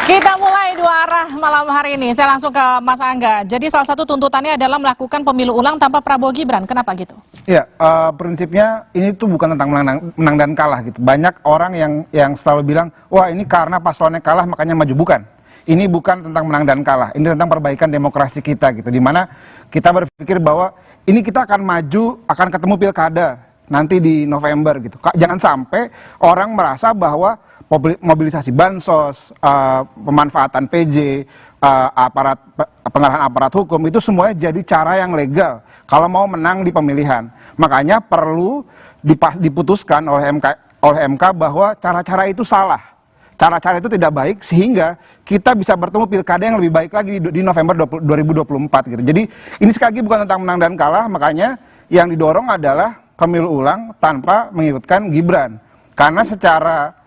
Kita mulai dua arah malam hari ini. Saya langsung ke Mas Angga. Jadi salah satu tuntutannya adalah melakukan pemilu ulang tanpa Prabowo Gibran. Kenapa gitu? Ya, prinsipnya ini tuh bukan tentang menang dan kalah gitu. Banyak orang yang selalu bilang, wah ini karena paslonnya kalah makanya maju. Bukan. Ini bukan tentang menang dan kalah. Ini tentang perbaikan demokrasi kita gitu. Dimana kita berpikir bahwa ini kita akan maju, akan ketemu pilkada nanti di November gitu. Jangan sampai orang merasa bahwa mobilisasi bansos, pemanfaatan PJ, pengarahan aparat hukum itu semuanya jadi cara yang legal kalau mau menang di pemilihan. Makanya perlu diputuskan oleh MK bahwa cara-cara itu salah. Cara-cara itu tidak baik sehingga kita bisa bertemu pilkada yang lebih baik lagi di November 2024 gitu. Jadi ini sekali lagi bukan tentang menang dan kalah, makanya yang didorong adalah pemilu ulang tanpa mengikutkan Gibran. Karena secara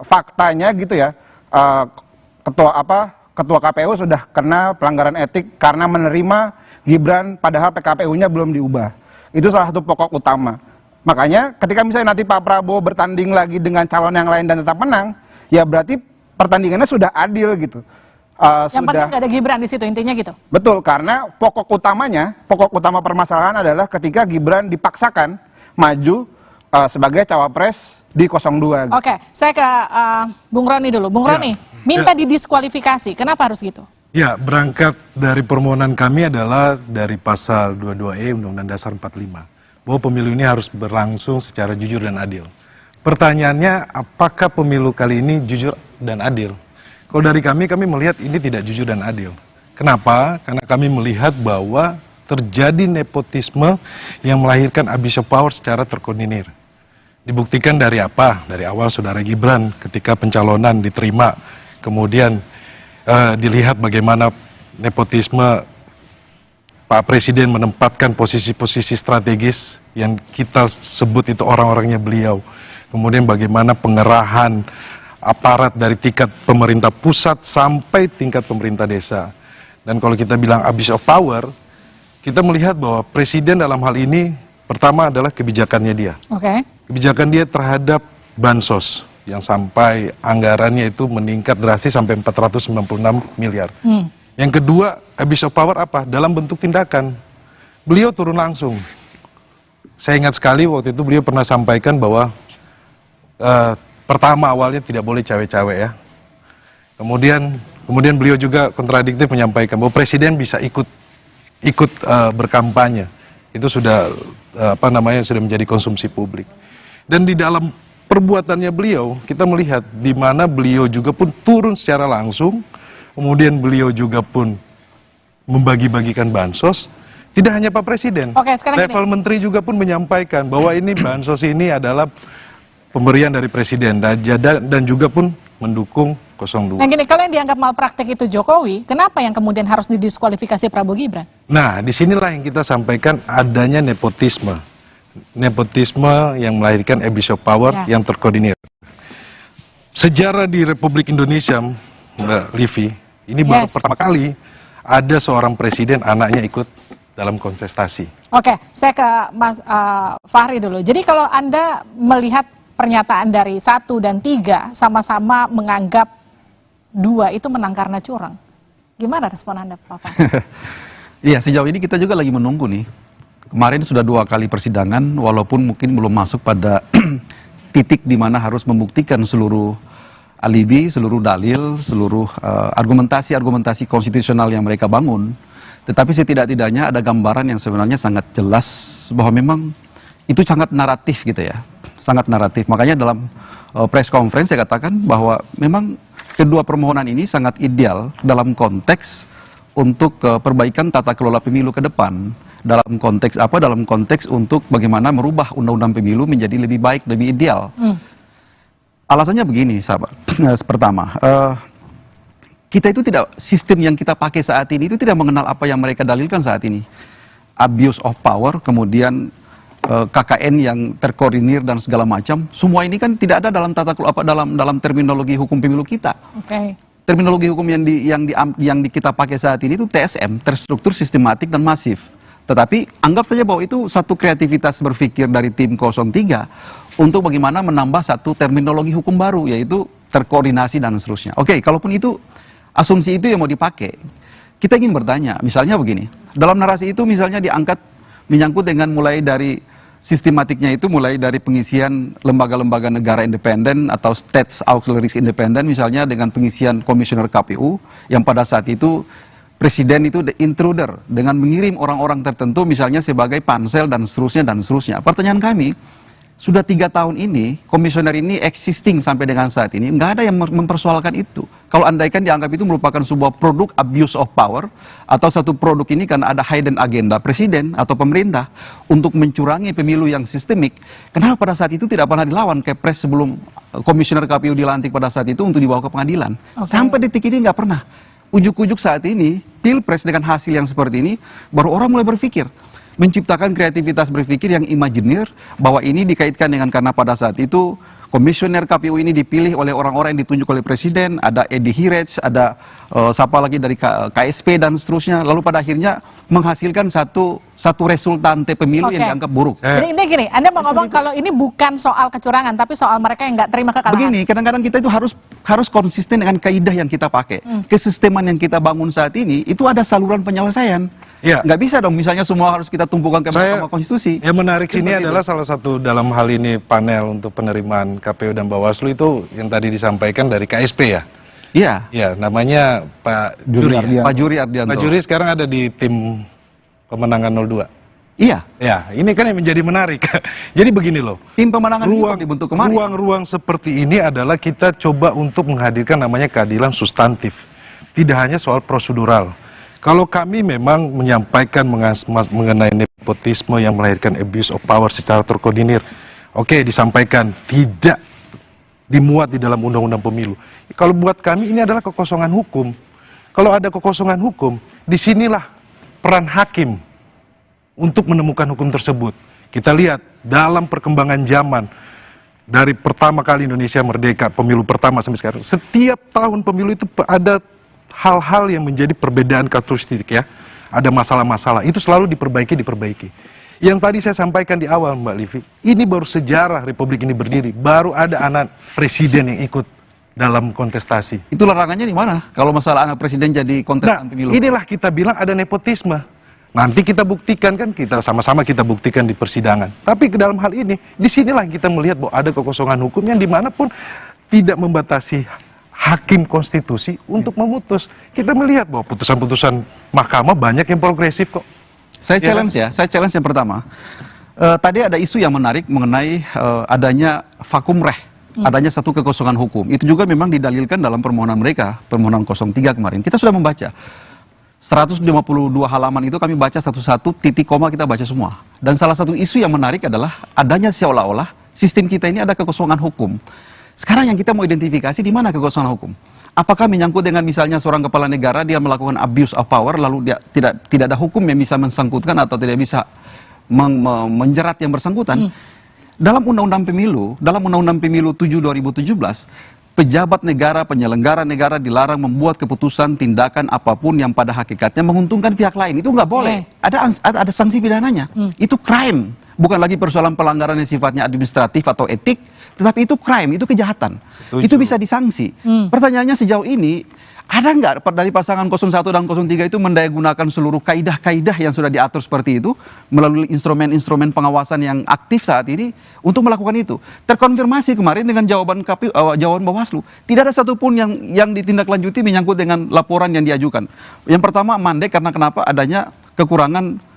faktanya gitu ya, ketua KPU sudah kena pelanggaran etik karena menerima Gibran padahal PKPU-nya belum diubah. Itu salah satu pokok utama. Makanya ketika misalnya nanti Pak Prabowo bertanding lagi dengan calon yang lain dan tetap menang, ya berarti pertandingannya sudah adil gitu. Yang penting gak ada Gibran di situ, intinya gitu. Betul, karena pokok utama permasalahan adalah ketika Gibran dipaksakan maju sebagai cawapres di 02. Oke, saya ke Bung Roni dulu. Bung Roni, minta didiskualifikasi, kenapa harus gitu? Ya, berangkat dari permohonan kami adalah dari pasal 22E Undang-Undang Dasar 45. Bahwa pemilu ini harus berlangsung secara jujur dan adil. Pertanyaannya, apakah pemilu kali ini jujur dan adil? Kalau dari kami melihat ini tidak jujur dan adil. Kenapa? Karena kami melihat bahwa terjadi nepotisme yang melahirkan abuse of power secara terkoordinir. Dibuktikan dari apa? Dari awal saudara Gibran ketika pencalonan diterima, kemudian dilihat bagaimana nepotisme Pak Presiden menempatkan posisi-posisi strategis yang kita sebut itu orang-orangnya beliau. Kemudian bagaimana pengerahan aparat dari tingkat pemerintah pusat sampai tingkat pemerintah desa. Dan kalau kita bilang abuse of power, kita melihat bahwa Presiden dalam hal ini pertama adalah kebijakannya dia. Kebijakan dia terhadap bansos yang sampai anggarannya itu meningkat drastis sampai 496 miliar. Yang kedua, abuse of power apa? Dalam bentuk tindakan. Beliau turun langsung. Saya ingat sekali waktu itu beliau pernah sampaikan bahwa pertama awalnya tidak boleh cawe-cawe ya. Kemudian beliau juga kontradiktif menyampaikan bahwa Presiden bisa ikut berkampanye. Itu sudah sudah menjadi konsumsi publik. Dan di dalam perbuatannya beliau, kita melihat di mana beliau juga pun turun secara langsung, kemudian beliau juga pun membagi-bagikan bansos, tidak hanya Pak Presiden. Level menteri juga pun menyampaikan bahwa ini bansos ini adalah pemberian dari Presiden dan juga pun mendukung 02. Nah gini, kalau yang dianggap malpraktek itu Jokowi, kenapa yang kemudian harus didiskualifikasi Prabowo Gibran? Nah, disinilah yang kita sampaikan adanya nepotisme. Nepotisme yang melahirkan abuse of power yang terkoordinir. Sejarah di Republik Indonesia, Mbak Livi, ini baru pertama kali ada seorang presiden anaknya ikut dalam kontestasi. Oke, saya ke Mas Fahri dulu. Jadi kalau Anda melihat pernyataan dari 1 dan 3 sama-sama menganggap 2 itu menang karena curang, gimana respon Anda, Pak Fahri? Iya, sejauh ini kita juga lagi menunggu nih. Kemarin sudah 2 kali persidangan, walaupun mungkin belum masuk pada titik di mana harus membuktikan seluruh alibi, seluruh dalil, seluruh argumentasi konstitusional yang mereka bangun. Tetapi setidak-tidaknya ada gambaran yang sebenarnya sangat jelas bahwa memang itu sangat naratif gitu ya, sangat naratif. Makanya dalam press conference saya katakan bahwa memang kedua permohonan ini sangat ideal dalam konteks untuk perbaikan tata kelola pemilu ke depan. Dalam konteks apa? Dalam konteks untuk bagaimana merubah undang-undang pemilu menjadi lebih baik, lebih ideal. Alasannya begini, sahabat. Pertama, kita itu sistem yang kita pakai saat ini itu tidak mengenal apa yang mereka dalilkan saat ini. Abuse of power, kemudian KKN yang terkoordinir dan segala macam. Semua ini kan tidak ada dalam dalam terminologi hukum pemilu kita. Terminologi hukum yang kita pakai saat ini itu TSM, terstruktur, sistematik, dan masif. Tetapi anggap saja bahwa itu satu kreativitas berpikir dari tim 03 untuk bagaimana menambah satu terminologi hukum baru, yaitu terkoordinasi dan seterusnya. Oke, kalaupun itu asumsi itu yang mau dipakai, kita ingin bertanya, misalnya begini, dalam narasi itu misalnya diangkat menyangkut dengan mulai dari sistematiknya itu mulai dari pengisian lembaga-lembaga negara independen atau State Auxiliaries Independent, misalnya dengan pengisian komisioner KPU yang pada saat itu presiden itu the intruder dengan mengirim orang-orang tertentu misalnya sebagai pansel dan seterusnya dan seterusnya. Pertanyaan kami, sudah 3 tahun ini komisioner ini existing sampai dengan saat ini, nggak ada yang mempersoalkan itu. Kalau andaikan dianggap itu merupakan sebuah produk abuse of power atau satu produk ini karena ada hidden agenda presiden atau pemerintah untuk mencurangi pemilu yang sistemik, kenapa pada saat itu tidak pernah dilawan Kepres sebelum komisioner KPU dilantik pada saat itu untuk dibawa ke pengadilan? Sampai detik ini nggak pernah. Ujuk-ujuk saat ini pilpres dengan hasil yang seperti ini baru orang mulai berpikir, menciptakan kreativitas berpikir yang imajinir bahwa ini dikaitkan dengan karena pada saat itu komisioner KPU ini dipilih oleh orang-orang yang ditunjuk oleh presiden, ada Edi Hirech, ada siapa lagi dari KSP dan seterusnya, lalu pada akhirnya menghasilkan satu resultante pemilu yang dianggap buruk. Jadi ini gini, Anda mau ngomong kalau ini bukan soal kecurangan, tapi soal mereka yang nggak terima kekalahan. Begini, kadang-kadang kita itu harus konsisten dengan kaidah yang kita pakai. Kesisteman yang kita bangun saat ini, itu ada saluran penyelesaian. Ya. Nggak bisa dong, misalnya semua harus kita tumpukan ke Mahkamah Konstitusi. Yang menarik sini Seperti adalah itu. salah satu dalam hal ini panel untuk penerimaan KPU dan Bawaslu itu yang tadi disampaikan dari KSP ya. Iya. Ya, namanya Pak Juri. Pak Juri Ardianto. Pak Juri sekarang ada di tim pemenangan 02. Iya. Ya, ini kan yang menjadi menarik. Jadi begini loh. Tim pemenangan ini baru dibentuk kemarin. Ruang-ruang seperti ini adalah kita coba untuk menghadirkan namanya keadilan substantif. Tidak hanya soal prosedural. Kalau kami memang menyampaikan mengenai nepotisme yang melahirkan abuse of power secara terkoordinir, oke, disampaikan, tidak dimuat di dalam undang-undang pemilu. Kalau buat kami ini adalah kekosongan hukum. Kalau ada kekosongan hukum, disinilah peran hakim untuk menemukan hukum tersebut. Kita lihat dalam perkembangan zaman, dari pertama kali Indonesia merdeka, pemilu pertama sampai sekarang, setiap tahun pemilu itu ada hal-hal yang menjadi perbedaan karakteristik ya. Ada masalah-masalah, itu selalu diperbaiki. Yang tadi saya sampaikan di awal Mbak Livi, ini baru sejarah Republik ini berdiri, baru ada anak presiden yang ikut dalam kontestasi. Itu larangannya di mana? Kalau masalah anak presiden jadi kontestan pemilu. Inilah kita bilang ada nepotisme. Nanti kita buktikan kan, kita sama-sama kita buktikan di persidangan. Tapi ke dalam hal ini, disinilah kita melihat bahwa ada kekosongan hukum yang dimanapun tidak membatasi hakim konstitusi untuk memutus. Kita melihat bahwa putusan-putusan mahkamah banyak yang progresif kok. Saya challenge yang pertama. Tadi ada isu yang menarik mengenai adanya vakum reh, adanya satu kekosongan hukum. Itu juga memang didalilkan dalam permohonan mereka, permohonan 03 kemarin. Kita sudah membaca 152 halaman itu, kami baca satu-satu, titik koma kita baca semua. Dan salah satu isu yang menarik adalah adanya seolah-olah sistem kita ini ada kekosongan hukum. Sekarang yang kita mau identifikasi di mana kekosongan hukum. Apakah menyangkut dengan misalnya seorang kepala negara dia melakukan abuse of power lalu dia tidak ada hukum yang bisa mensangkutkan atau tidak bisa menjerat yang bersangkutan. Dalam Undang-Undang Pemilu 7 2017, pejabat negara, penyelenggara negara dilarang membuat keputusan tindakan apapun yang pada hakikatnya menguntungkan pihak lain. Itu nggak boleh. Ada sanksi pidananya. Itu crime. Bukan lagi persoalan pelanggaran yang sifatnya administratif atau etik, tetapi itu crime, itu kejahatan. Setuju. Itu bisa disanksi. Pertanyaannya sejauh ini, ada nggak dari pasangan 01 dan 03 itu mendayagunakan seluruh kaidah-kaidah yang sudah diatur seperti itu melalui instrumen-instrumen pengawasan yang aktif saat ini untuk melakukan itu? Terkonfirmasi kemarin dengan jawaban jawaban Bawaslu. Tidak ada satupun yang ditindaklanjuti menyangkut dengan laporan yang diajukan. Yang pertama mandek karena kenapa? Adanya kekurangan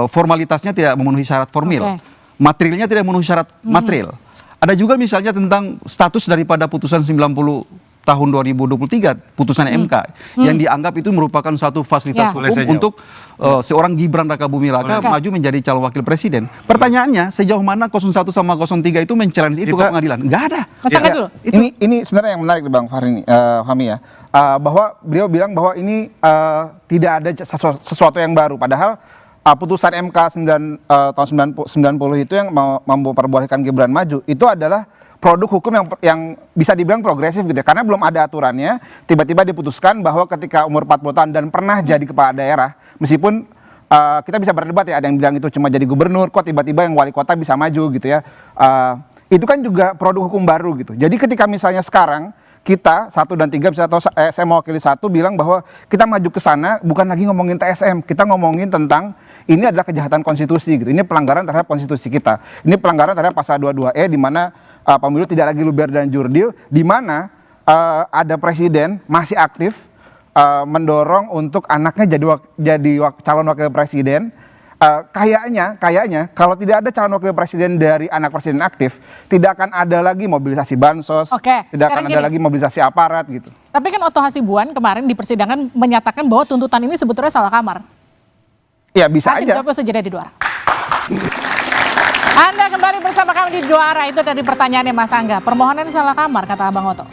formalitasnya tidak memenuhi syarat formil. Materialnya tidak memenuhi syarat material. Ada juga misalnya tentang status daripada putusan 90 tahun 2023, putusan MK, yang dianggap itu merupakan satu fasilitas hukum untuk seorang Gibran Rakabuming Raka maju menjadi calon wakil presiden. Pertanyaannya, sejauh mana 01 sama 03 itu men-challenge itu ke pengadilan? Nggak ada. Dulu. Ini sebenarnya yang menarik Bang Fahmi ya, bahwa beliau bilang bahwa ini tidak ada sesuatu yang baru, padahal putusan MK tahun 90 itu yang memperbolehkan Gibran maju, itu adalah produk hukum yang bisa dibilang progresif gitu ya, karena belum ada aturannya, tiba-tiba diputuskan bahwa ketika umur 40 tahun dan pernah jadi kepala daerah, meskipun kita bisa berdebat ya, ada yang bilang itu cuma jadi gubernur, kok tiba-tiba yang wali kota bisa maju gitu ya, itu kan juga produk hukum baru gitu. Jadi ketika misalnya sekarang kita 1 dan 3 bisa, atau saya mewakili 1 bilang bahwa kita maju ke sana bukan lagi ngomongin TSM, kita ngomongin tentang ini adalah kejahatan konstitusi gitu. Ini pelanggaran terhadap konstitusi kita. Ini pelanggaran terhadap pasal 22E di mana pemilu tidak lagi luber dan jurdil, di mana ada presiden masih aktif mendorong untuk anaknya jadi calon wakil presiden. Kayaknya kalau tidak ada calon wakil presiden dari anak presiden aktif, tidak akan ada lagi mobilisasi bansos, tidak akan ada lagi mobilisasi aparat gitu. Tapi kan Otto Hasibuan kemarin di persidangan menyatakan bahwa tuntutan ini sebetulnya salah kamar. Ya bisa aja. Jawab saja di Duara. Anda kembali bersama kami di Duara, itu tadi pertanyaannya Mas Angga. Permohonan salah kamar kata Abang Otto.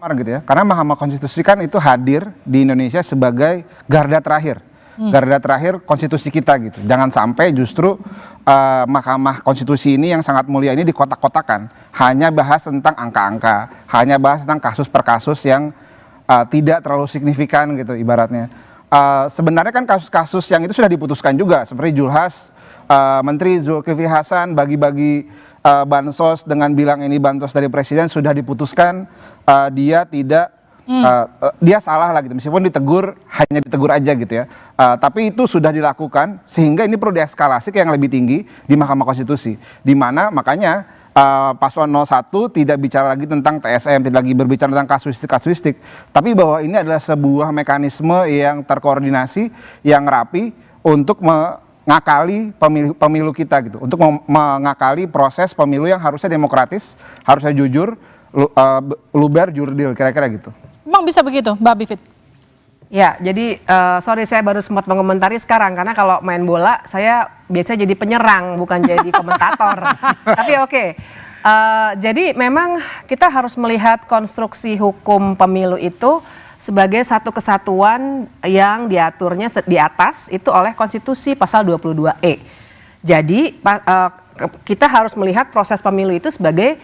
Gitu ya, karena Mahkamah Konstitusi kan itu hadir di Indonesia sebagai garda terakhir, garda terakhir konstitusi kita gitu. Jangan sampai justru Mahkamah Konstitusi ini yang sangat mulia ini dikotak-kotakan, hanya bahas tentang angka-angka, hanya bahas tentang kasus per kasus yang tidak terlalu signifikan gitu ibaratnya. Sebenarnya kan kasus-kasus yang itu sudah diputuskan juga, seperti Julhas, Menteri Zulkifli Hasan bagi-bagi bansos dengan bilang ini bansos dari presiden, sudah diputuskan dia tidak dia salah lah gitu, meskipun ditegur hanya ditegur aja gitu ya, tapi itu sudah dilakukan sehingga ini perlu dieskalasi ke yang lebih tinggi di Mahkamah Konstitusi, di mana makanya paslon 01 tidak bicara lagi tentang TSM, tidak lagi berbicara tentang kasuistik, tapi bahwa ini adalah sebuah mekanisme yang terkoordinasi, yang rapi untuk mengakali pemilu kita gitu, untuk mengakali proses pemilu yang harusnya demokratis, harusnya jujur, luber, jurdil, kira-kira gitu. Emang bisa begitu, Mbak Bivit? Ya, jadi sorry saya baru sempat mengomentari sekarang, karena kalau main bola saya biasanya jadi penyerang bukan jadi komentator. Tapi oke. Jadi memang kita harus melihat konstruksi hukum pemilu itu sebagai satu kesatuan yang diaturnya di atas itu oleh konstitusi pasal 22E. Jadi kita harus melihat proses pemilu itu sebagai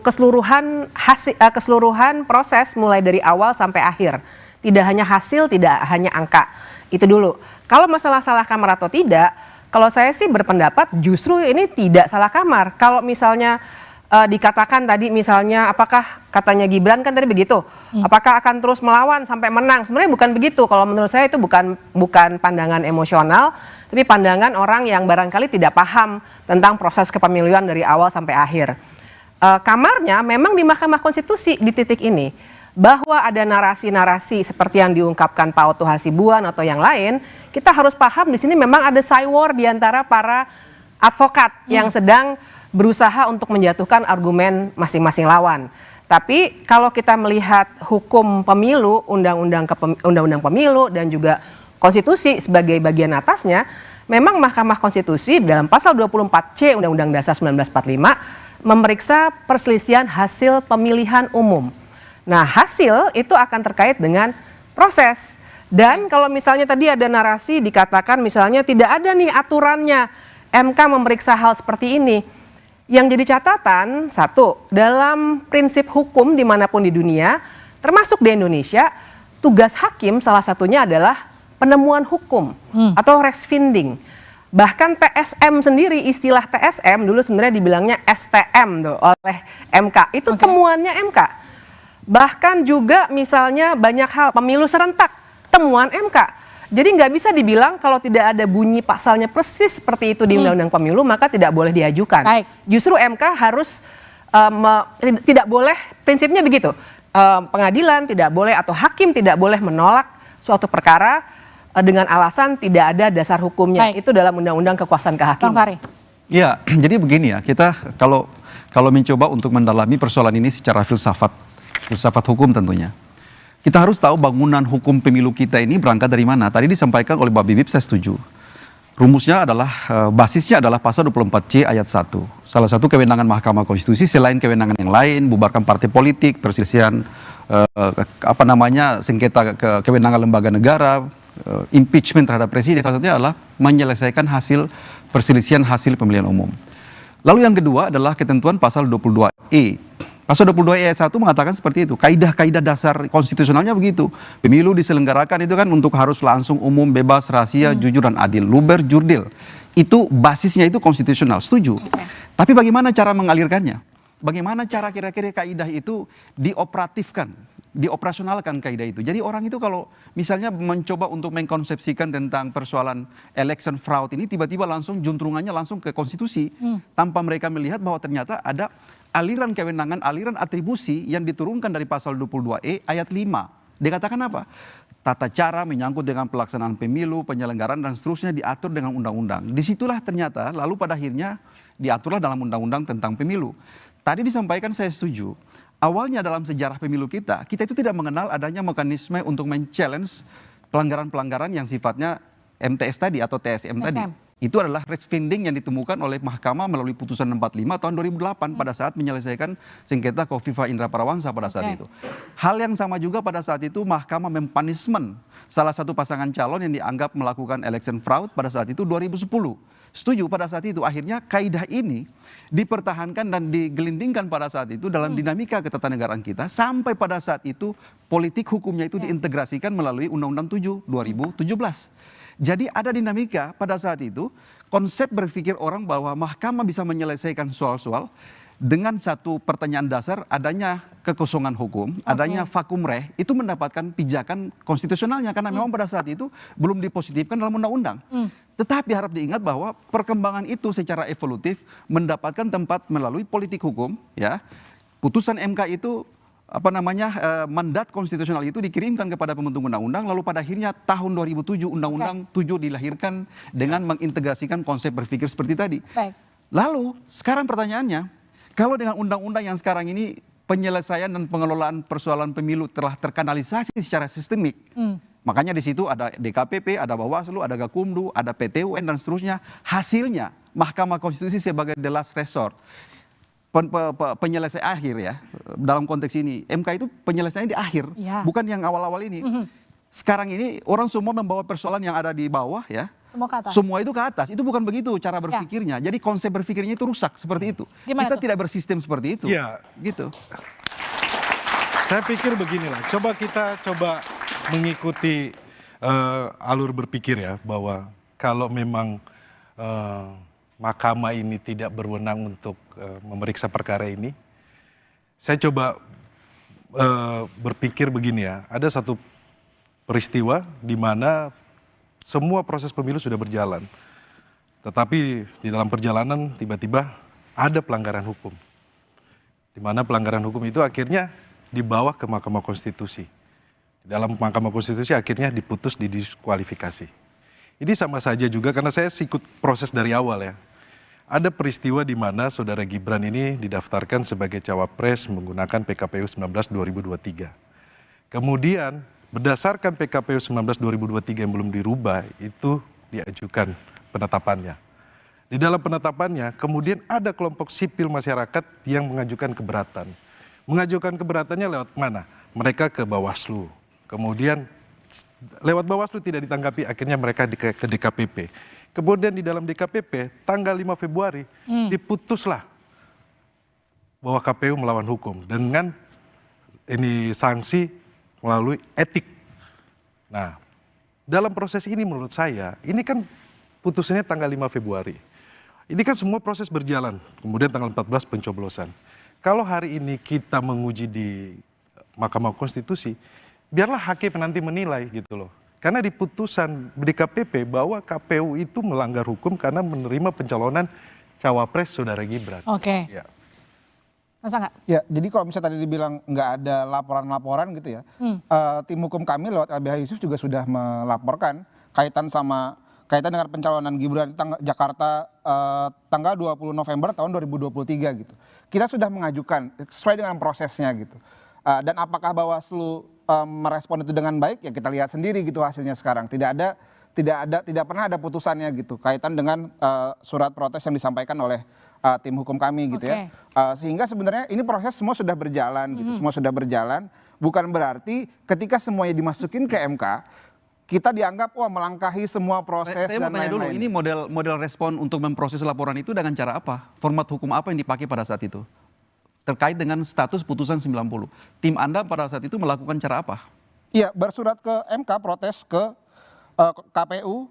keseluruhan proses mulai dari awal sampai akhir. Tidak hanya hasil, tidak hanya angka. Itu dulu. Kalau masalah salah kamar atau tidak, kalau saya sih berpendapat justru ini tidak salah kamar. Kalau misalnya dikatakan tadi misalnya apakah katanya Gibran kan tadi begitu, apakah akan terus melawan sampai menang? Sebenarnya bukan begitu. Kalau menurut saya itu bukan pandangan emosional, tapi pandangan orang yang barangkali tidak paham tentang proses kepemiluan dari awal sampai akhir. Kamarnya memang di Mahkamah Konstitusi di titik ini, bahwa ada narasi-narasi seperti yang diungkapkan Pak Otto Hasibuan atau yang lain, kita harus paham di sini memang ada cywar di antara para advokat yang sedang berusaha untuk menjatuhkan argumen masing-masing lawan. Tapi kalau kita melihat hukum pemilu, undang-undang pemilu dan juga konstitusi sebagai bagian atasnya, memang Mahkamah Konstitusi dalam pasal 24C Undang-Undang Dasar 1945 memeriksa perselisihan hasil pemilihan umum. Nah, hasil itu akan terkait dengan proses. Dan kalau misalnya tadi ada narasi dikatakan misalnya tidak ada nih aturannya MK memeriksa hal seperti ini. Yang jadi catatan, satu, dalam prinsip hukum dimanapun di dunia, termasuk di Indonesia, tugas hakim salah satunya adalah penemuan hukum atau resfinding. Bahkan TSM sendiri, istilah TSM dulu sebenarnya dibilangnya STM tuh, oleh MK. Itu temuannya MK. Bahkan juga misalnya banyak hal, pemilu serentak, temuan MK. Jadi nggak bisa dibilang kalau tidak ada bunyi pasalnya persis seperti itu di Undang-Undang Pemilu, maka tidak boleh diajukan. Baik. Justru MK harus tidak boleh, prinsipnya begitu. Pengadilan tidak boleh atau hakim tidak boleh menolak suatu perkara dengan alasan tidak ada dasar hukumnya. Baik. Itu dalam Undang-Undang Kekuasaan Kehakiman. Bang Fahri. Ya, jadi begini ya, kita kalau mencoba untuk mendalami persoalan ini secara filsafat hukum tentunya. Kita harus tahu bangunan hukum pemilu kita ini berangkat dari mana. Tadi disampaikan oleh Mbak Bibip, saya setuju. Rumusnya adalah, basisnya adalah pasal 24C ayat 1. Salah satu kewenangan Mahkamah Konstitusi selain kewenangan yang lain, bubarkan partai politik, perselisihan, sengketa kewenangan lembaga negara, impeachment terhadap presiden, salah satunya adalah menyelesaikan hasil perselisihan hasil pemilihan umum. Lalu yang kedua adalah ketentuan pasal 22E. Pasal 22E ayat 1 mengatakan seperti itu. Kaidah-kaidah dasar konstitusionalnya begitu. Pemilu diselenggarakan itu kan untuk harus langsung, umum, bebas, rahasia, jujur dan adil. Luber, jurdil. Itu basisnya itu konstitusional, setuju. Tapi bagaimana cara mengalirkannya? bagaimana cara kira-kira kaidah itu dioperasionalkan kaidah itu. Jadi orang itu kalau misalnya mencoba untuk mengkonsepsikan tentang persoalan election fraud ini, tiba-tiba langsung juntrungannya langsung ke konstitusi, tanpa mereka melihat bahwa ternyata ada aliran kewenangan, aliran atribusi yang diturunkan dari pasal 22E ayat 5. Dikatakan apa? Tata cara menyangkut dengan pelaksanaan pemilu, penyelenggaraan dan seterusnya diatur dengan undang-undang. Disitulah ternyata lalu pada akhirnya diaturlah dalam undang-undang tentang pemilu. Tadi disampaikan saya setuju. Awalnya dalam sejarah pemilu kita itu tidak mengenal adanya mekanisme untuk men-challenge pelanggaran-pelanggaran yang sifatnya MTS tadi atau TSM tadi. Itu adalah red finding yang ditemukan oleh Mahkamah melalui putusan 45 tahun 2008 pada saat menyelesaikan sengketa Kofifa Indra Parawansa pada saat itu. Hal yang sama juga pada saat itu Mahkamah mempunishment salah satu pasangan calon yang dianggap melakukan election fraud pada saat itu 2010. Setuju pada saat itu. Akhirnya kaidah ini dipertahankan dan digelindingkan pada saat itu dalam dinamika ketatanegaraan kita sampai pada saat itu politik hukumnya itu diintegrasikan melalui Undang-Undang 7 2017. Jadi ada dinamika pada saat itu, konsep berpikir orang bahwa mahkamah bisa menyelesaikan soal-soal dengan satu pertanyaan dasar adanya kekosongan hukum, adanya vakum reh, itu mendapatkan pijakan konstitusionalnya karena memang pada saat itu belum dipositifkan dalam undang-undang. Tetapi harap diingat bahwa perkembangan itu secara evolutif mendapatkan tempat melalui politik hukum, ya. Putusan MK itu mandat konstitusional itu dikirimkan kepada pembentuk undang-undang, lalu pada akhirnya tahun 2007 Undang-Undang 7 dilahirkan dengan mengintegrasikan konsep berpikir seperti tadi. Lalu sekarang pertanyaannya, kalau dengan undang-undang yang sekarang ini penyelesaian dan pengelolaan persoalan pemilu telah terkanalisasi secara sistemik, makanya di situ ada DKPP, ada Bawaslu, ada Gakumdu, ada PT UN dan seterusnya, hasilnya Mahkamah Konstitusi sebagai the last resort. Penyelesaian akhir ya dalam konteks ini MK itu penyelesaiannya di akhir, bukan yang awal-awal ini. Sekarang ini orang semua membawa persoalan yang ada di bawah ya, semua itu ke atas. Itu bukan begitu cara berpikirnya. Jadi konsep berpikirnya itu rusak seperti itu. Kita tidak bersistem seperti itu. Ya, gitu. Saya pikir beginilah. Kita coba mengikuti alur berpikir ya, bahwa kalau memang mahkamah ini tidak berwenang untuk memeriksa perkara ini, saya coba berpikir begini ya, ada satu peristiwa di mana semua proses pemilu sudah berjalan, tetapi di dalam perjalanan tiba-tiba ada pelanggaran hukum, di mana pelanggaran hukum itu akhirnya dibawa ke Mahkamah Konstitusi. Di dalam Mahkamah Konstitusi akhirnya diputus, didiskualifikasi. Ini sama saja juga karena saya ikut proses dari awal ya. Ada peristiwa di mana saudara Gibran ini didaftarkan sebagai cawapres menggunakan PKPU 19 2023. Kemudian berdasarkan PKPU 19 2023 yang belum dirubah, itu diajukan penetapannya. Di dalam penetapannya kemudian ada kelompok sipil masyarakat yang mengajukan keberatan. Mengajukan keberatannya lewat mana? Mereka ke Bawaslu. Kemudian lewat Bawaslu tidak ditanggapi, akhirnya mereka ke DKPP. Kemudian di dalam DKPP tanggal 5 Februari diputuslah bahwa KPU melawan hukum dengan ini sanksi melalui etik. Nah, dalam proses ini menurut saya, ini kan putusannya tanggal 5 Februari. Ini kan semua proses berjalan, kemudian tanggal 14 pencoblosan. Kalau hari ini kita menguji di Mahkamah Konstitusi, biarlah hakim nanti menilai gitu loh. Karena di putusan DKPP bahwa KPU itu melanggar hukum karena menerima pencalonan cawapres saudara Gibran. Oke. Ya. Masa nggak? Ya, jadi kalau misalnya tadi dibilang nggak ada laporan-laporan gitu ya, tim hukum kami lewat LBH Yusuf juga sudah melaporkan kaitan dengan pencalonan Gibran di Jakarta tanggal 20 November tahun 2023 gitu. Kita sudah mengajukan sesuai dengan prosesnya gitu. Dan apakah Bawaslu merespon itu dengan baik, ya kita lihat sendiri gitu hasilnya sekarang. Tidak pernah ada putusannya gitu kaitan dengan surat protes yang disampaikan oleh tim hukum kami gitu ya. Sehingga sebenarnya ini proses semua sudah berjalan gitu, semua sudah berjalan. Bukan berarti ketika semuanya dimasukin ke MK kita dianggap melangkahi semua proses saya dan mau tanya dulu, lain-lain. ini model respon untuk memproses laporan itu dengan cara apa? Format hukum apa yang dipakai pada saat itu? Terkait dengan status putusan 90. Tim Anda pada saat itu melakukan cara apa? Iya, bersurat ke MK, protes ke KPU,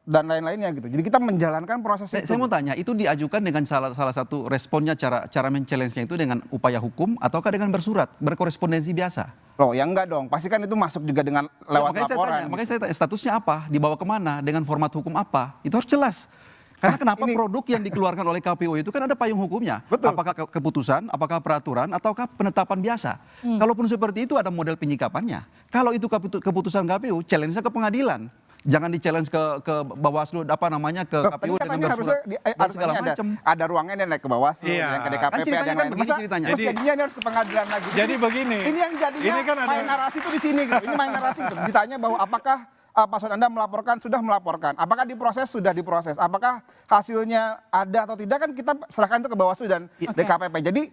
dan lain-lainnya gitu. Jadi kita menjalankan proses itu. Saya mau tanya, itu diajukan dengan salah satu responnya cara men-challenge-nya itu dengan upaya hukum ataukah dengan bersurat, berkorespondensi biasa? Loh, ya enggak dong. Pasti kan itu masuk juga dengan lewat laporan. Makanya saya tanya, statusnya apa? Dibawa kemana? Dengan format hukum apa? Itu harus jelas. Karena kenapa produk yang dikeluarkan oleh KPU itu kan ada payung hukumnya. Betul. Apakah keputusan, apakah peraturan, ataukah penetapan biasa. Kalaupun seperti itu ada model penyikapannya. Kalau itu keputusan KPU, challenge-nya ke pengadilan. Jangan di-challenge ke Bawaslu, apa namanya, ke KPU dengan bersurat segala macam. Ada ruangnya dia naik ke Bawaslu, Iya. yang ke DKPP, Kan ada ceritanya yang kan lain. begini Masa ceritanya. terus jadinya ini harus ke pengadilan lagi. Jadi begini. Ini yang jadinya Ini kan ada- main narasi itu di sini gitu. Ini main narasi itu. Ditanya bahwa apakah paslon Anda melaporkan, sudah melaporkan. Apakah diproses, sudah diproses. Apakah hasilnya ada atau tidak, kan kita serahkan itu ke Bawaslu dan DKPP. Jadi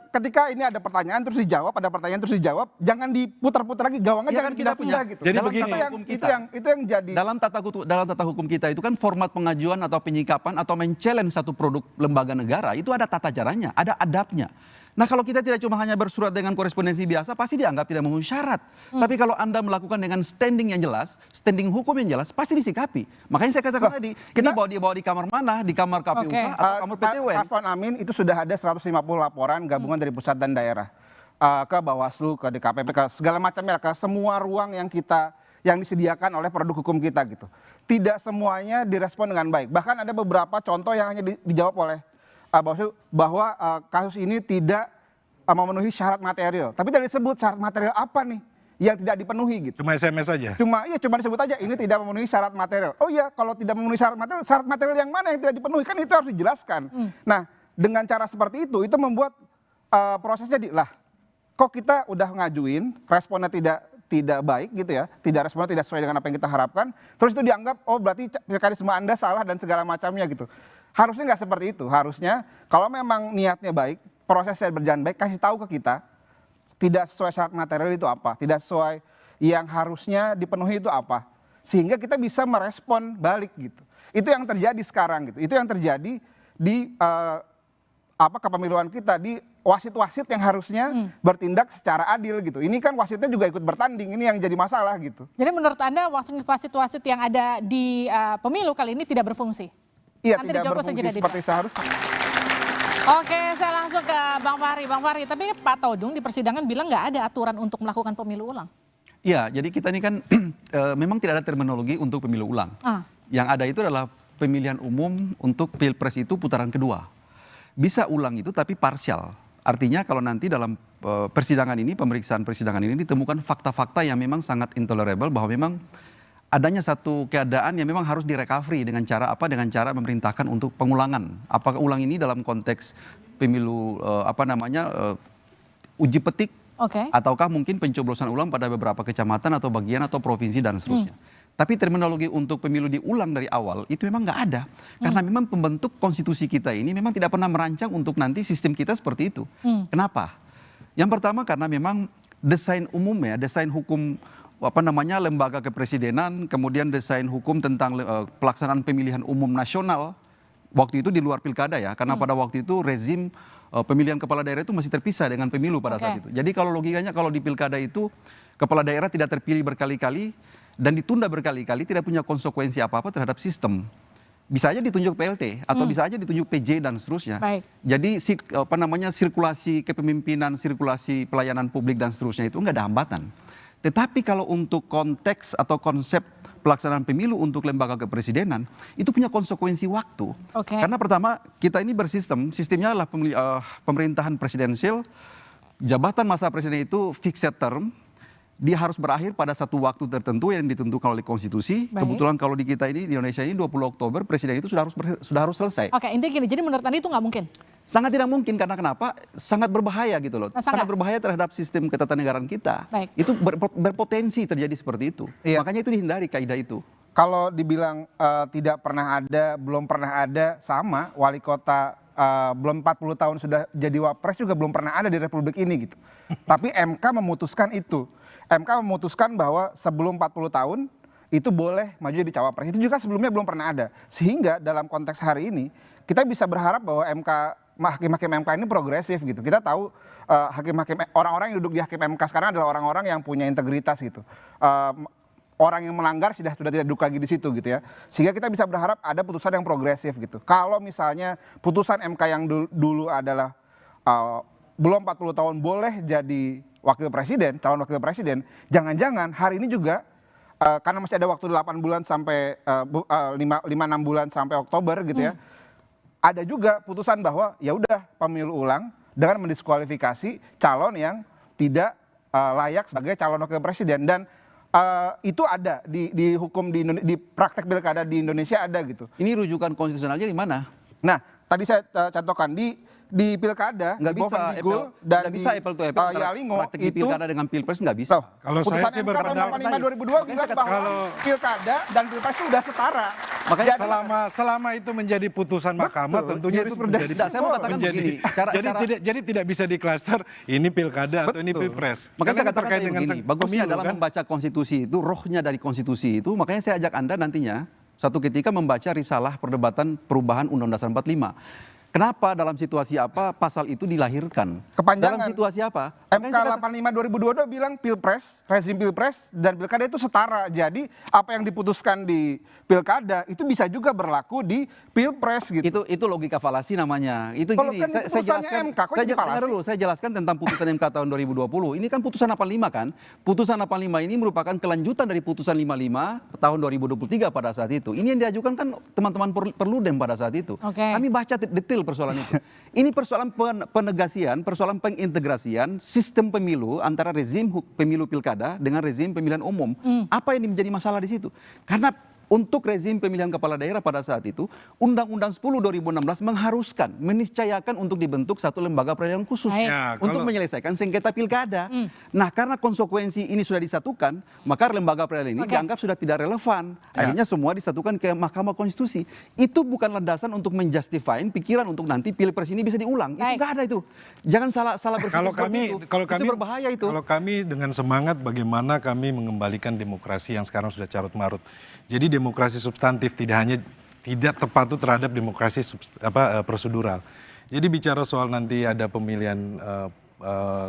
ketika ini ada pertanyaan terus dijawab, ada pertanyaan terus dijawab, jangan diputar-putar lagi, gawangnya Iya jangan kan kita pindah-pindah punya. gitu. Jadi Dalam begini. tata hukum kita, itu yang jadi. dalam tata hukum kita itu kan format pengajuan atau penyikapan atau men-challenge satu produk lembaga negara itu ada tata caranya, ada adabnya. Nah kalau kita tidak cuma hanya bersurat dengan korespondensi biasa pasti dianggap tidak memenuhi syarat. Tapi kalau Anda melakukan dengan standing yang jelas, standing hukum yang jelas pasti disikapi. Makanya saya katakan tadi, ini bawa di kamar mana? Di kamar KPU Oke. atau kamar PT UN? Paslon Amin itu sudah ada 150 laporan gabungan dari pusat dan daerah ke Bawaslu, ke DKPP, ke segala macamnya, ke semua ruang yang disediakan oleh produk hukum kita gitu. Tidak semuanya direspon dengan baik. Bahkan ada beberapa contoh yang hanya dijawab oleh Bawaslu bahwa kasus ini tidak memenuhi syarat material. Tapi tidak disebut syarat material apa nih yang tidak dipenuhi gitu. Cuma SMS aja. Cuma disebut aja ini tidak memenuhi syarat material. Oh iya, kalau tidak memenuhi syarat material yang mana yang tidak dipenuhi, kan itu harus dijelaskan. Nah, dengan cara seperti itu membuat prosesnya kok kita udah ngajuin, responnya tidak baik gitu ya, responnya tidak sesuai dengan apa yang kita harapkan, terus itu dianggap berarti mekanisme Anda salah dan segala macamnya gitu. Harusnya nggak seperti itu. Harusnya kalau memang niatnya baik, prosesnya berjalan baik, kasih tahu ke kita tidak sesuai syarat material itu apa, tidak sesuai yang harusnya dipenuhi itu apa, sehingga kita bisa merespon balik gitu. Itu yang terjadi sekarang gitu. Itu yang terjadi di kepemiluan kita, di wasit-wasit yang harusnya bertindak secara adil gitu. Ini kan wasitnya juga ikut bertanding, ini yang jadi masalah gitu. Jadi menurut Anda wasit-wasit yang ada di pemilu kali ini tidak berfungsi? Iya, Nanti tidak dijawab berfungsi saja, seperti seharusnya. Oke, saya langsung ke Bang Fahri. Bang Fahri, tapi Pak Todung di persidangan bilang nggak ada aturan untuk melakukan pemilu ulang. Iya, jadi kita ini kan memang tidak ada terminologi untuk pemilu ulang. Yang ada itu adalah pemilihan umum untuk pilpres itu putaran kedua. Bisa ulang itu tapi parsial. Artinya kalau nanti dalam persidangan ini, pemeriksaan persidangan ini ditemukan fakta-fakta yang memang sangat intolerable bahwa memang adanya satu keadaan yang memang harus direcovery dengan cara apa? Dengan cara memerintahkan untuk pengulangan. Apakah ulang ini dalam konteks pemilu uji petik, ataukah mungkin pencoblosan ulang pada beberapa kecamatan atau bagian atau provinsi dan seterusnya. Tapi terminologi untuk pemilu diulang dari awal itu memang nggak ada. Karena memang pembentuk konstitusi kita ini memang tidak pernah merancang untuk nanti sistem kita seperti itu. Kenapa? Yang pertama karena memang desain umumnya, desain hukum lembaga kepresidenan, kemudian desain hukum tentang pelaksanaan pemilihan umum nasional waktu itu di luar pilkada ya, karena pada waktu itu rezim pemilihan kepala daerah itu masih terpisah dengan pemilu pada saat itu. Jadi kalau logikanya kalau di pilkada itu kepala daerah tidak terpilih berkali-kali dan ditunda berkali-kali tidak punya konsekuensi apa-apa terhadap sistem. Bisa aja ditunjuk PLT atau bisa aja ditunjuk PJ dan seterusnya. Jadi sirkulasi kepemimpinan, sirkulasi pelayanan publik dan seterusnya itu nggak ada hambatan. Tetapi kalau untuk konteks atau konsep pelaksanaan pemilu untuk lembaga kepresidenan itu punya konsekuensi waktu. Karena pertama kita ini sistemnya adalah pemerintahan presidensial, jabatan masa presiden itu fixed term, dia harus berakhir pada satu waktu tertentu yang ditentukan oleh konstitusi. Kebetulan kalau di kita ini di Indonesia ini 20 Oktober presiden itu sudah harus selesai. Intinya gini, jadi menurut Anda itu nggak mungkin? Sangat tidak mungkin karena kenapa? Sangat berbahaya gitu loh. Sangat berbahaya terhadap sistem ketatanegaraan kita. Itu berpotensi terjadi seperti itu. Makanya itu dihindari kaidah itu. Kalau dibilang tidak pernah ada, belum pernah ada, sama wali kota belum 40 tahun sudah jadi wapres juga belum pernah ada di Republik ini gitu. Tapi MK memutuskan itu. MK memutuskan bahwa sebelum 40 tahun itu boleh maju jadi cawapres. Itu juga sebelumnya belum pernah ada. Sehingga dalam konteks hari ini kita bisa berharap bahwa hakim-hakim MK ini progresif gitu. Kita tahu hakim-hakim orang-orang yang duduk di hakim MK sekarang adalah orang-orang yang punya integritas gitu. orang yang melanggar sudah tidak duduk lagi di situ gitu ya. Sehingga kita bisa berharap ada putusan yang progresif gitu. Kalau misalnya putusan MK yang dulu adalah belum 40 tahun boleh jadi wakil presiden, calon wakil presiden, jangan-jangan hari ini juga karena masih ada waktu 8 bulan sampai 5-6 bulan sampai Oktober gitu ya. Ada juga putusan bahwa ya udah pemilu ulang dengan mendiskualifikasi calon yang tidak layak sebagai calon wakil presiden, dan itu ada di hukum di praktek pilkada di Indonesia ada gitu. Ini rujukan konstitusionalnya di mana? Nah, tadi saya contohkan di pilkada, Nggak di bisa Boven apple, Digul dan nggak di bisa apple to apple antara Yalingo praktek di itu pilkada dengan pilpres nggak bisa. Kalau saya putusan sih MK tahun berpendapat 85 2002 bilang bahwa pilkada dan pilpres itu sudah setara. Makanya Jadi, selama itu menjadi putusan mahkamah, Betul, tentunya jadi itu berdasar- menjadi Tidak, saya mau katakan menjadi- begini, jadi tidak bisa diklaster ini pilkada atau ini pilpres. Makanya saya Karena katakan terkait tadi dengan begini, bagusnya pemilu, dalam kan? membaca konstitusi itu, rohnya dari konstitusi itu, makanya saya ajak Anda nantinya satu ketika membaca risalah perdebatan perubahan Undang-Undang Dasar 45. Kenapa dalam situasi apa pasal itu dilahirkan? Kepanjangan. Dalam situasi apa? MK 85 2022 bilang pilpres, rezim pilpres dan pilkada itu setara. Jadi apa yang diputuskan di pilkada itu bisa juga berlaku di pilpres gitu. Itu logika falasi namanya. Itu Kalau gini, kan saya putusannya jelaskan. MK, kok Saya jadi falasi? dengar dulu, saya jelaskan tentang putusan MK tahun 2020. Ini kan putusan 85 kan? Putusan 85 ini merupakan kelanjutan dari putusan 55 tahun 2023 pada saat itu. Ini yang diajukan kan teman-teman Perludem pada saat itu. Oke. Kami baca detail persoalan itu. Ini persoalan penegasian, persoalan pengintegrasian sistem pemilu antara rezim pemilu pilkada dengan rezim pemilihan umum. Apa yang menjadi masalah di situ? Karena untuk rezim pemilihan kepala daerah pada saat itu, Undang-Undang 10 2016 mengharuskan, meniscayakan untuk dibentuk satu lembaga peradilan khusus Baik. Ya, untuk kalau- menyelesaikan sengketa pilkada. Nah, karena konsekuensi ini sudah disatukan, maka lembaga peradilan ini Oke. dianggap sudah tidak relevan. Akhirnya semua disatukan ke Mahkamah Konstitusi. Itu bukan landasan untuk menjustifyin pikiran untuk nanti pilpres ini bisa diulang. Itu Baik. nggak ada itu. Jangan salah berpikir Kalau seperti kami, itu. kalau Itu kami, berbahaya itu. Kalau kami dengan semangat bagaimana kami mengembalikan demokrasi yang sekarang sudah carut marut. Jadi demokrasi substantif tidak tepat itu terhadap demokrasi prosedural. Jadi bicara soal nanti ada pemilihan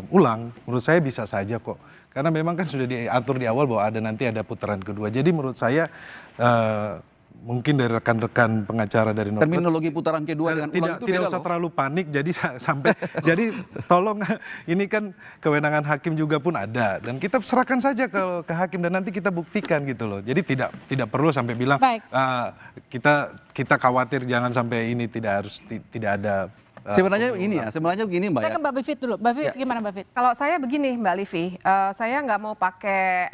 ulang, menurut saya bisa saja kok. Karena memang kan sudah diatur di awal bahwa nanti ada putaran kedua. Jadi menurut saya mungkin dari rekan-rekan pengacara dari Norbert, Terminologi putaran kedua dengan ulang itu tidak beda usah loh. terlalu panik, jadi sampai jadi tolong, ini kan kewenangan hakim juga pun ada, dan kita serahkan saja ke hakim dan nanti kita buktikan gitu loh. Jadi tidak perlu sampai bilang Baik. kita khawatir jangan sampai ini tidak ada. Sebenarnya begini Mbak Kita ya. ke Mbak Bivit dulu. Mbak Bivit, gimana Mbak Bivit? Kalau saya begini Mbak Livi, saya nggak mau pakai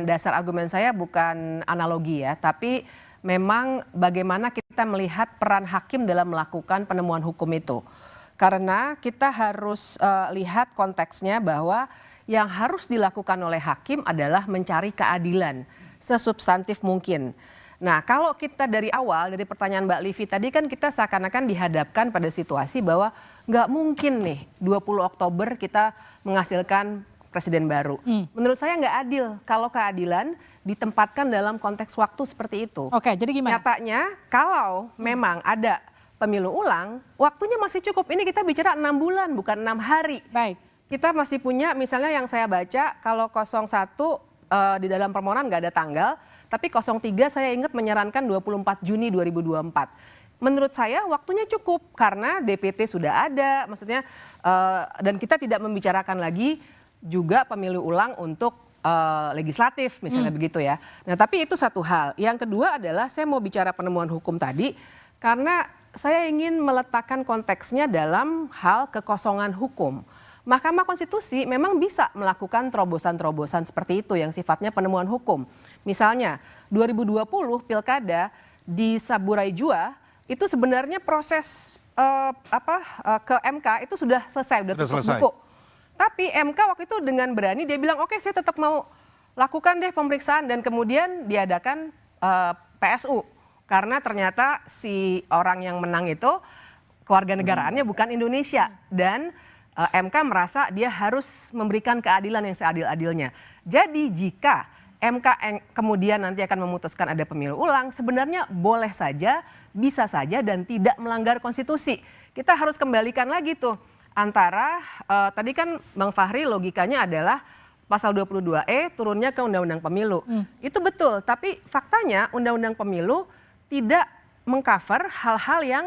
dasar argumen saya bukan analogi ya, tapi memang bagaimana kita melihat peran hakim dalam melakukan penemuan hukum itu. Karena kita harus lihat konteksnya bahwa yang harus dilakukan oleh hakim adalah mencari keadilan sesubstantif mungkin. Nah, kalau kita dari awal, dari pertanyaan Mbak Livi tadi kan kita seakan-akan dihadapkan pada situasi bahwa nggak mungkin nih 20 Oktober kita menghasilkan presiden baru. Menurut saya nggak adil kalau keadilan ditempatkan dalam konteks waktu seperti itu. Oke, jadi gimana? Nyatanya kalau memang ada pemilu ulang, waktunya masih cukup. Ini kita bicara 6 bulan, bukan 6 hari. Baik. Kita masih punya, misalnya yang saya baca, kalau 01 di dalam permohonan nggak ada tanggal, tapi 03 saya ingat menyarankan 24 Juni 2024. Menurut saya waktunya cukup karena DPT sudah ada, maksudnya dan kita tidak membicarakan lagi juga pemilu ulang untuk legislatif misalnya begitu ya. Nah tapi itu satu hal. Yang kedua adalah saya mau bicara penemuan hukum tadi karena saya ingin meletakkan konteksnya dalam hal kekosongan hukum. Mahkamah Konstitusi memang bisa melakukan terobosan-terobosan seperti itu yang sifatnya penemuan hukum. Misalnya 2020 pilkada di Saburai Jua itu sebenarnya proses ke MK itu sudah selesai, sudah tutup buku. Tapi MK waktu itu dengan berani dia bilang oke, saya tetap mau lakukan deh pemeriksaan dan kemudian diadakan PSU karena ternyata si orang yang menang itu kewarganegaraannya bukan Indonesia dan MK merasa dia harus memberikan keadilan yang seadil-adilnya. Jadi jika MK kemudian nanti akan memutuskan ada pemilu ulang, sebenarnya boleh saja, bisa saja dan tidak melanggar konstitusi. Kita harus kembalikan lagi tuh antara tadi kan Bang Fahri logikanya adalah pasal 22E turunnya ke Undang-Undang Pemilu. Itu betul, tapi faktanya Undang-Undang Pemilu tidak mengcover hal-hal yang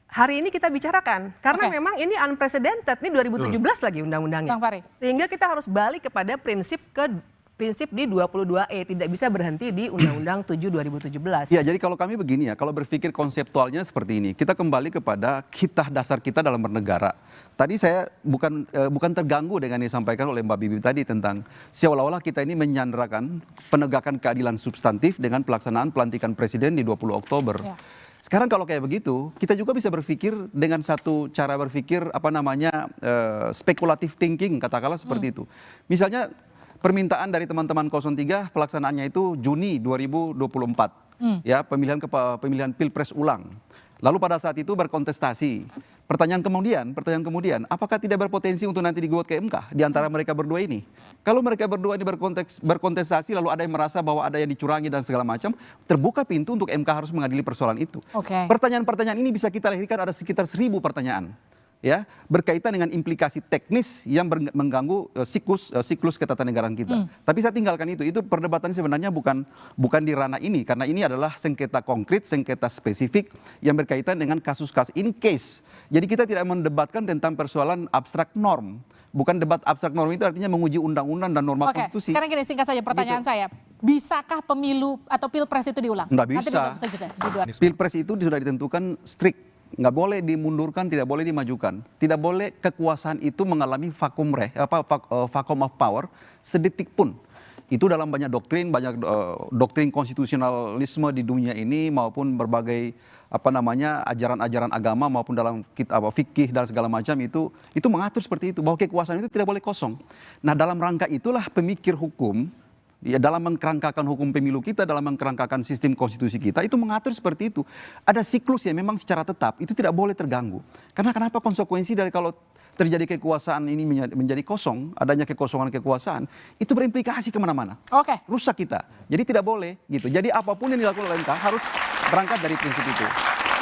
hari ini kita bicarakan. Karena memang ini unprecedented, ini 2017 lagi undang-undangnya. Bang Fahri. Sehingga kita harus balik kepada prinsip di 22E, tidak bisa berhenti di Undang-Undang 7 2017. Ya, jadi kalau kami begini ya, kalau berpikir konseptualnya seperti ini, kita kembali kepada dasar kita dalam bernegara. Tadi saya bukan terganggu dengan yang disampaikan oleh Mbak Bibi tadi tentang seolah-olah kita ini menyandarkan penegakan keadilan substantif dengan pelaksanaan pelantikan presiden di 20 Oktober. Ya. Sekarang kalau kayak begitu, kita juga bisa berpikir dengan satu cara berpikir spekulatif thinking, katakanlah seperti itu. Misalnya permintaan dari teman-teman 03 pelaksanaannya itu Juni 2024, ya pemilihan Pilpres ulang. Lalu pada saat itu berkontestasi. Pertanyaan kemudian, apakah tidak berpotensi untuk nanti digugat ke MK di antara mereka berdua ini? Kalau mereka berdua ini berkontestasi, lalu ada yang merasa bahwa ada yang dicurangi dan segala macam, terbuka pintu untuk MK harus mengadili persoalan itu. Pertanyaan-pertanyaan ini bisa kita lahirkan ada sekitar 1000 pertanyaan. Ya, berkaitan dengan implikasi teknis yang mengganggu siklus ketatanegaraan kita. Tapi saya tinggalkan itu perdebatan sebenarnya bukan di ranah ini, karena ini adalah sengketa konkret, sengketa spesifik yang berkaitan dengan kasus-kasus in case. Jadi kita tidak mendebatkan tentang persoalan abstrak norm. Bukan debat abstrak norm itu artinya menguji undang-undang dan norma konstitusi. Sekarang gini, singkat saja pertanyaan saya. Bisakah pemilu atau pilpres itu diulang? Nggak bisa. Nanti bisa jeda. Pilpres itu sudah ditentukan strict. Nggak boleh dimundurkan, tidak boleh dimajukan. Tidak boleh kekuasaan itu mengalami vakum of power sedetik pun. Itu dalam banyak doktrin konstitusionalisme di dunia ini maupun berbagai ajaran-ajaran agama maupun dalam fikih dan segala macam itu mengatur seperti itu, bahwa kekuasaan itu tidak boleh kosong. Nah, dalam rangka itulah pemikir hukum ya, dalam mengkerangkakan hukum pemilu kita, dalam mengkerangkakan sistem konstitusi kita, itu mengatur seperti itu. Ada siklus yang memang secara tetap, itu tidak boleh terganggu. Karena kenapa konsekuensi dari kalau terjadi kekuasaan ini menjadi kosong, adanya kekosongan kekuasaan, itu berimplikasi kemana-mana. Rusak kita. Jadi tidak boleh gitu. Jadi apapun yang dilakukan oleh MK harus berangkat dari prinsip itu.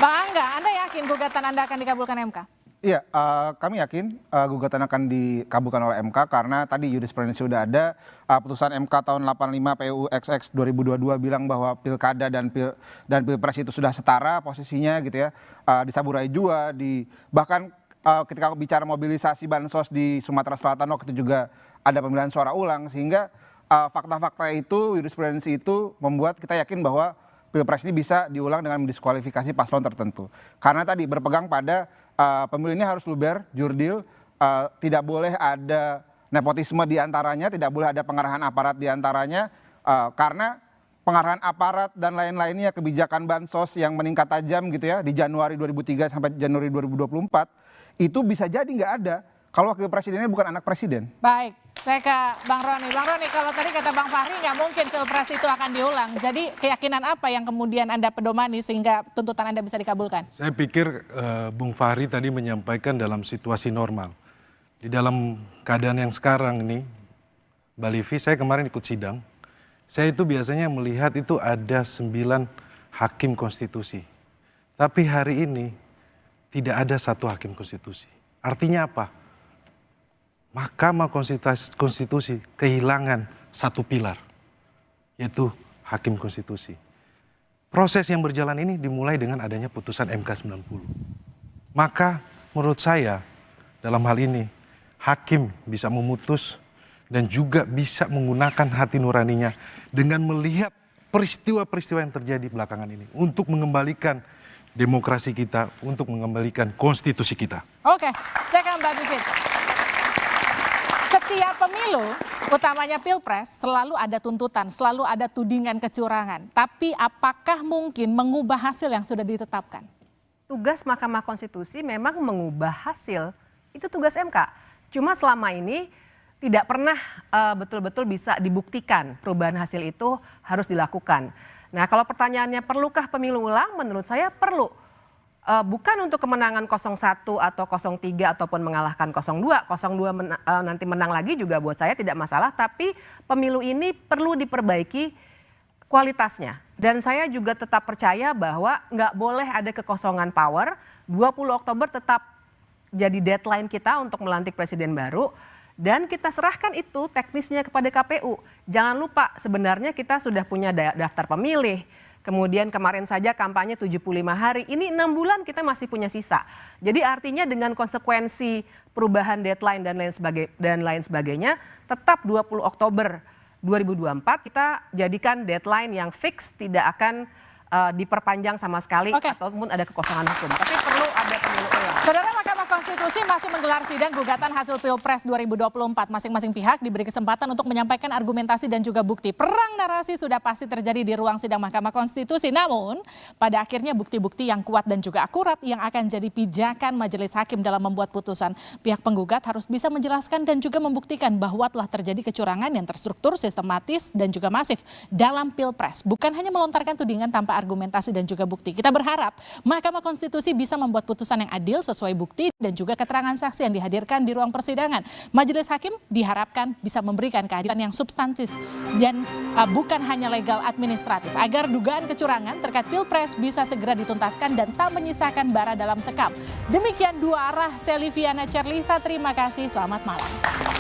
Bang Angga, Anda yakin gugatan Anda akan dikabulkan MK? Iya, kami yakin gugatan akan dikabulkan oleh MK karena tadi jurisprudensi sudah ada, putusan MK tahun 85 PU XX 2022 bilang bahwa pilkada dan pilpres itu sudah setara posisinya gitu ya, disaburai juga, bahkan ketika bicara mobilisasi bansos di Sumatera Selatan waktu itu juga ada pemilihan suara ulang, sehingga fakta-fakta itu, jurisprudensi itu membuat kita yakin bahwa pilpres ini bisa diulang dengan mendiskualifikasi paslon tertentu. Karena tadi berpegang pada pemilu ini harus luber, jurdil, tidak boleh ada nepotisme di antaranya, tidak boleh ada pengarahan aparat di antaranya, karena pengarahan aparat dan lain-lainnya, kebijakan bansos yang meningkat tajam gitu ya, di Januari 2003 sampai Januari 2024, itu bisa jadi nggak ada kalau wakil presidennya bukan anak presiden. Baik, saya ke Bang Roni. Bang Roni, kalau tadi kata Bang Fahri nggak mungkin pilpres itu akan diulang. Jadi keyakinan apa yang kemudian Anda pedomani sehingga tuntutan Anda bisa dikabulkan? Saya pikir Bung Fahri tadi menyampaikan dalam situasi normal. Di dalam keadaan yang sekarang ini, Mbak Livi, saya kemarin ikut sidang. Saya itu biasanya melihat itu ada 9 hakim konstitusi. Tapi hari ini tidak ada 1 hakim konstitusi. Artinya apa? Mahkamah Konstitusi kehilangan 1 pilar, yaitu hakim konstitusi. Proses yang berjalan ini dimulai dengan adanya putusan MK 90. Maka menurut saya dalam hal ini hakim bisa memutus dan juga bisa menggunakan hati nuraninya dengan melihat peristiwa-peristiwa yang terjadi belakangan ini untuk mengembalikan demokrasi kita, untuk mengembalikan konstitusi kita. Oke, saya ke Mbak Bivit. Setiap pemilu, utamanya pilpres, selalu ada tuntutan, selalu ada tudingan kecurangan. Tapi apakah mungkin mengubah hasil yang sudah ditetapkan? Tugas Mahkamah Konstitusi memang mengubah hasil, itu tugas MK. Cuma selama ini tidak pernah betul-betul bisa dibuktikan perubahan hasil itu harus dilakukan. Nah, kalau pertanyaannya perlukah pemilu ulang, menurut saya perlu. Bukan untuk kemenangan 01 atau 03 ataupun mengalahkan 02. 02 nanti menang lagi juga buat saya tidak masalah, tapi pemilu ini perlu diperbaiki kualitasnya. Dan saya juga tetap percaya bahwa nggak boleh ada kekosongan power. 20 Oktober tetap jadi deadline kita untuk melantik presiden baru. dan kita serahkan itu teknisnya kepada KPU. Jangan lupa sebenarnya kita sudah punya daftar pemilih. Kemudian kemarin saja kampanye 75 hari, ini 6 bulan kita masih punya sisa. Jadi artinya dengan konsekuensi perubahan deadline dan lain sebagainya, tetap 20 Oktober 2024 kita jadikan deadline yang fix, tidak akan diperpanjang sama sekali ataupun ada kekosongan hukum. Tapi perlu ada pemilu ulang. Saudara, Mahkamah Konstitusi masih menggelar sidang gugatan hasil Pilpres 2024. Masing-masing pihak diberi kesempatan untuk menyampaikan argumentasi dan juga bukti. Perang narasi sudah pasti terjadi di ruang sidang Mahkamah Konstitusi. Namun, pada akhirnya bukti-bukti yang kuat dan juga akurat yang akan jadi pijakan majelis hakim dalam membuat putusan. Pihak penggugat harus bisa menjelaskan dan juga membuktikan bahwa telah terjadi kecurangan yang terstruktur, sistematis, dan juga masif dalam Pilpres. Bukan hanya melontarkan tudingan tanpa argumentasi dan juga bukti. Kita berharap Mahkamah Konstitusi bisa membuat putusan yang adil sesuai bukti dan juga keterangan saksi yang dihadirkan di ruang persidangan. Majelis hakim diharapkan bisa memberikan keadilan yang substantif dan bukan hanya legal administratif agar dugaan kecurangan terkait Pilpres bisa segera dituntaskan dan tak menyisakan bara dalam sekam. Demikian Dua Arah, Seliviana Cerlisa, terima kasih, selamat malam.